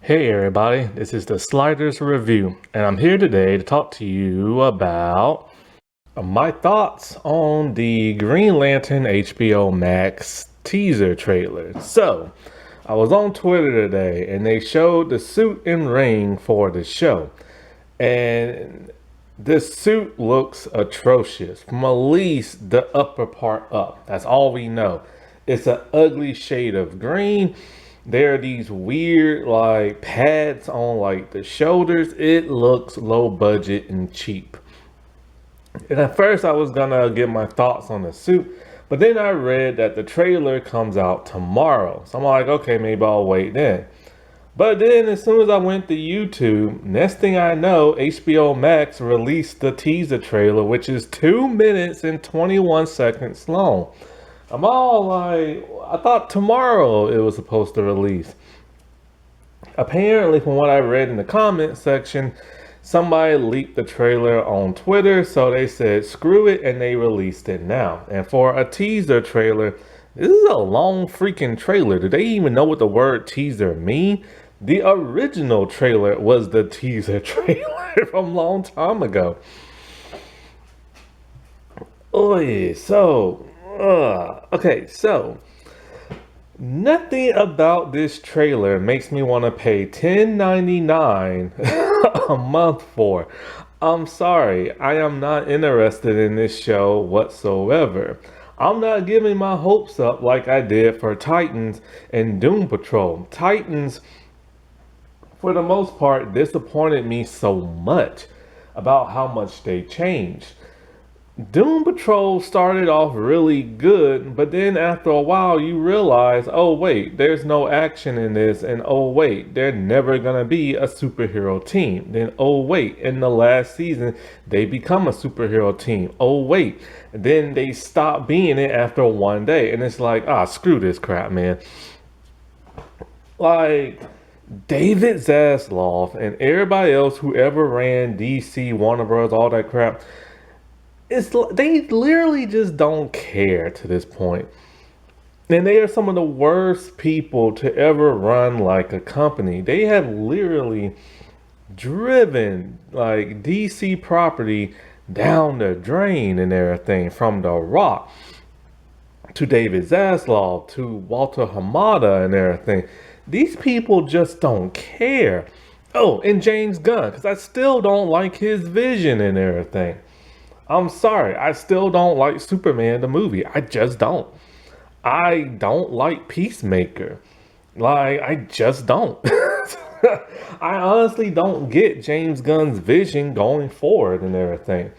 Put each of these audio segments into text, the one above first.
Hey everybody, this is the Sliders Review, and I'm here today to talk to you about my thoughts on the Green Lantern HBO Max teaser trailer. So, I was on Twitter today and they showed the suit and ring for the show, and this suit looks atrocious from at least the upper part up. That's all we know. It's an ugly shade of green. There are these weird like pads on like the shoulders. It looks low budget and cheap. And at first I was gonna give my thoughts on the suit, but then I read that the trailer comes out tomorrow. So I'm like, okay, maybe I'll wait then. But then as soon as I went to YouTube, next thing I know, HBO Max released the teaser trailer, which is 2 minutes and 21 seconds long. I'm all like, I thought tomorrow it was supposed to release. Apparently, from what I read in the comment section, somebody leaked the trailer on Twitter, so they said screw it and they released it now. And for a teaser trailer, this is a long freaking trailer. Do they even know what the word teaser mean? The original trailer was the teaser trailer from a long time ago. Oh yeah, so nothing about this trailer makes me want to pay $10.99 a month for. I'm sorry, I am not interested in this show whatsoever. I'm not giving my hopes up like I did for Titans and Doom Patrol. Titans, for the most part, disappointed me so much about how much they changed. Doom Patrol started off really good, but then after a while you realize, oh wait, there's no action in this, and oh wait, they're never gonna be a superhero team. Then oh wait, in the last season they become a superhero team. Oh wait, then they stop being it after one day, and it's like, screw this crap, man. Like David Zaslav and everybody else who ever ran DC, Warner Bros., all that crap, they literally just don't care to this point. And they are some of the worst people to ever run like a company. They have literally driven like DC property down the drain and everything, from The Rock to David Zaslav to Walter Hamada and everything. These people just don't care. Oh, and James Gunn, because I still don't like his vision and everything. I'm sorry, I still don't like Superman the movie. I just don't. I don't like Peacemaker. Like, I just don't. I honestly don't get James Gunn's vision going forward and everything.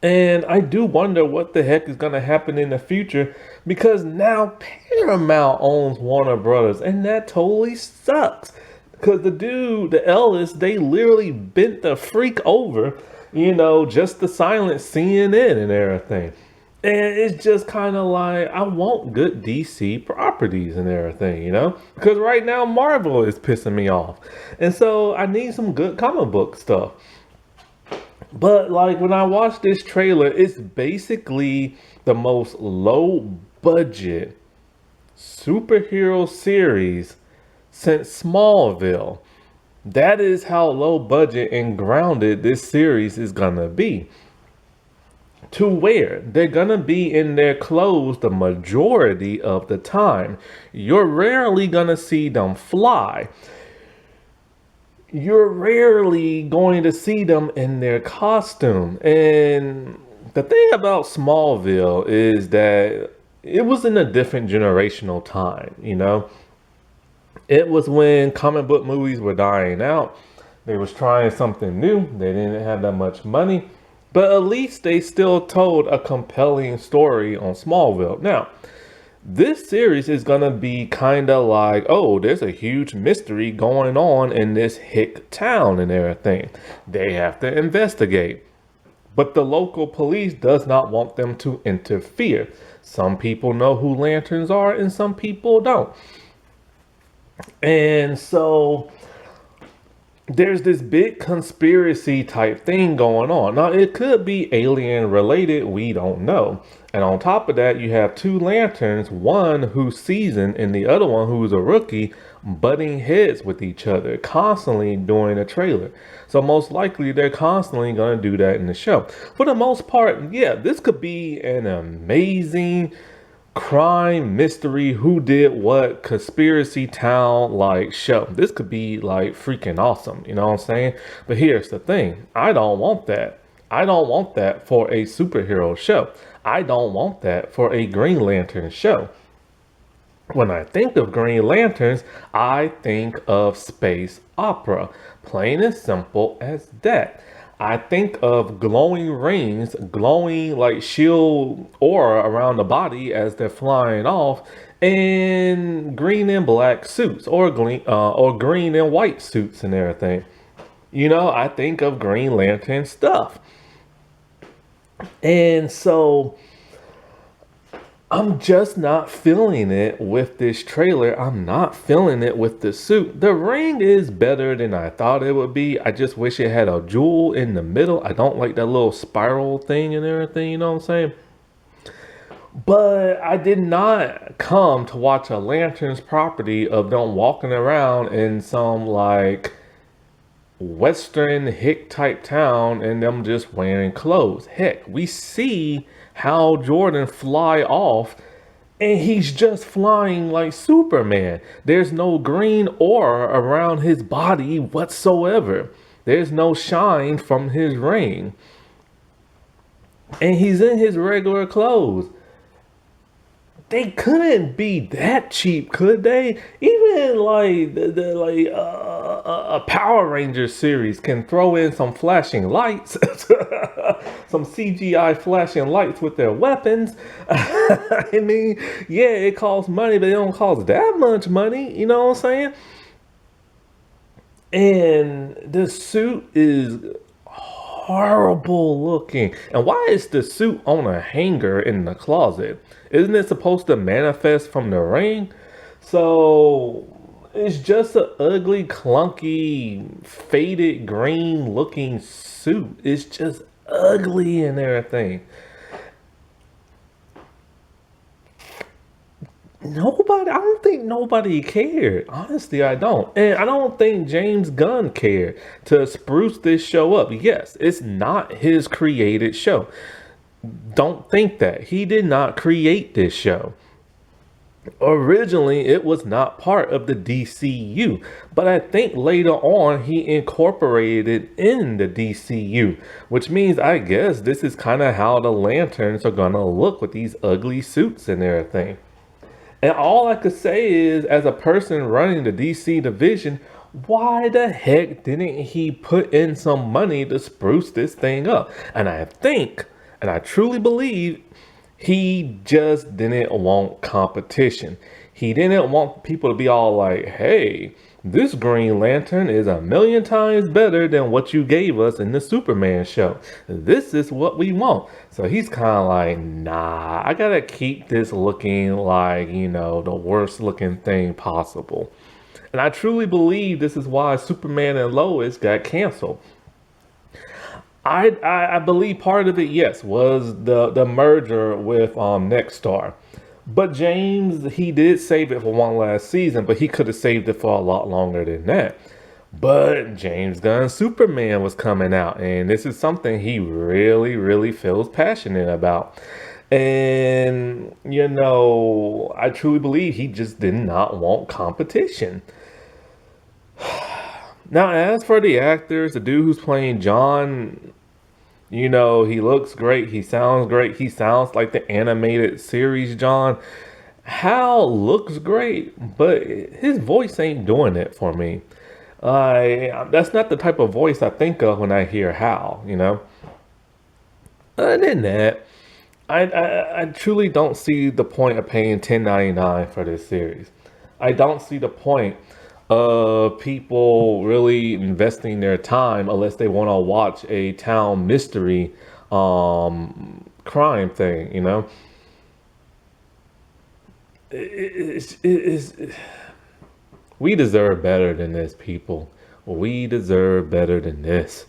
And I do wonder what the heck is going to happen in the future, because now Paramount owns Warner Brothers, and that totally sucks. Because the Ellis, they literally bent the freak over, just to silence CNN and everything. And it's just kind of like, I want good DC properties and everything, Because right now Marvel is pissing me off. And so I need some good comic book stuff. But like when I watch this trailer, it's basically the most low budget superhero series since Smallville. That is how low budget and grounded this series is gonna be. To where they're gonna be in their clothes the majority of the time. You're rarely gonna see them fly. You're rarely going to see them in their costume. And the thing about Smallville is that it was in a different generational time, It was when comic book movies were dying out. They was trying something new. They didn't have that much money. But at least they still told a compelling story on Smallville. Now, this series is going to be kind of like, oh, there's a huge mystery going on in this hick town and everything. They have to investigate. But the local police does not want them to interfere. Some people know who lanterns are and some people don't. And so there's this big conspiracy type thing going on. Now, it could be alien related. We don't know. And on top of that, you have two lanterns, one who's seasoned and the other one who's a rookie, butting heads with each other constantly during the trailer. So most likely they're constantly going to do that in the show. For the most part, yeah, this could be an amazing crime mystery who did what conspiracy town like show. This could be like freaking awesome, you know what I'm saying? But here's the thing, I don't want that. I don't want that for a superhero show. I don't want that for a Green Lantern show. When I think of Green Lanterns, I think of space opera. Plain and simple as that. I think of glowing rings, glowing like shield aura around the body as they're flying off, and green and black suits, or green and white suits and everything. You know, I think of Green Lantern stuff. And so I'm just not feeling it with this trailer. I'm not feeling it with the suit. The ring is better than I thought it would be. I just wish it had a jewel in the middle. I don't like that little spiral thing and everything, you know what I'm saying? But I did not come to watch a Lanterns property of them walking around in some like Western hick type town and them just wearing clothes. Heck, we see Hal Jordan fly off and he's just flying like Superman. There's no green aura around his body whatsoever. There's no shine from his ring. And he's in his regular clothes. They couldn't be that cheap, could they? Even like a Power Rangers series can throw in some flashing lights, some CGI flashing lights with their weapons. I mean, yeah, it costs money, but it don't cost that much money. You know what I'm saying? And the suit is horrible looking. And why is the suit on a hanger in the closet? Isn't it supposed to manifest from the ring? So it's just an ugly, clunky, faded green looking suit. It's just ugly and everything. Nobody, I don't think nobody cared. Honestly, I don't. And I don't think James Gunn cared to spruce this show up. Yes, it's not his created show. Don't think that. He did not create this show. Originally, it was not part of the DCU, but I think later on he incorporated it in the DCU, which means I guess this is kind of how the Lanterns are gonna look with these ugly suits and everything. And all I could say is, as a person running the DC division, why the heck didn't he put in some money to spruce this thing up? And I think, and I truly believe, he just didn't want competition. He didn't want people to be all like, hey, this Green Lantern is a million times better than what you gave us in the Superman show. This is what we want. So he's kind of like, nah, I gotta keep this looking like, you know, the worst looking thing possible. And I truly believe this is why Superman and Lois got canceled. I believe part of it, yes, was the merger with Nexstar. But James, he did save it for one last season, but he could have saved it for a lot longer than that. But James Gunn's Superman was coming out, and this is something he really, really feels passionate about. And, you know, I truly believe he just did not want competition. Now, as for the actors, the dude who's playing John, you know, he looks great. He sounds great. He sounds like the animated series John. Hal looks great, but his voice ain't doing it for me. That's not the type of voice I think of when I hear Hal, you know? Other than that, I truly don't see the point of paying $10.99 for this series. I don't see the point of people really investing their time unless they want to watch a town mystery crime thing, you know. It's we deserve better than this, people. We deserve better than this.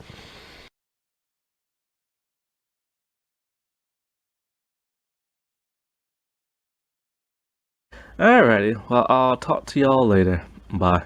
Alrighty, well, I'll talk to y'all later. Bye.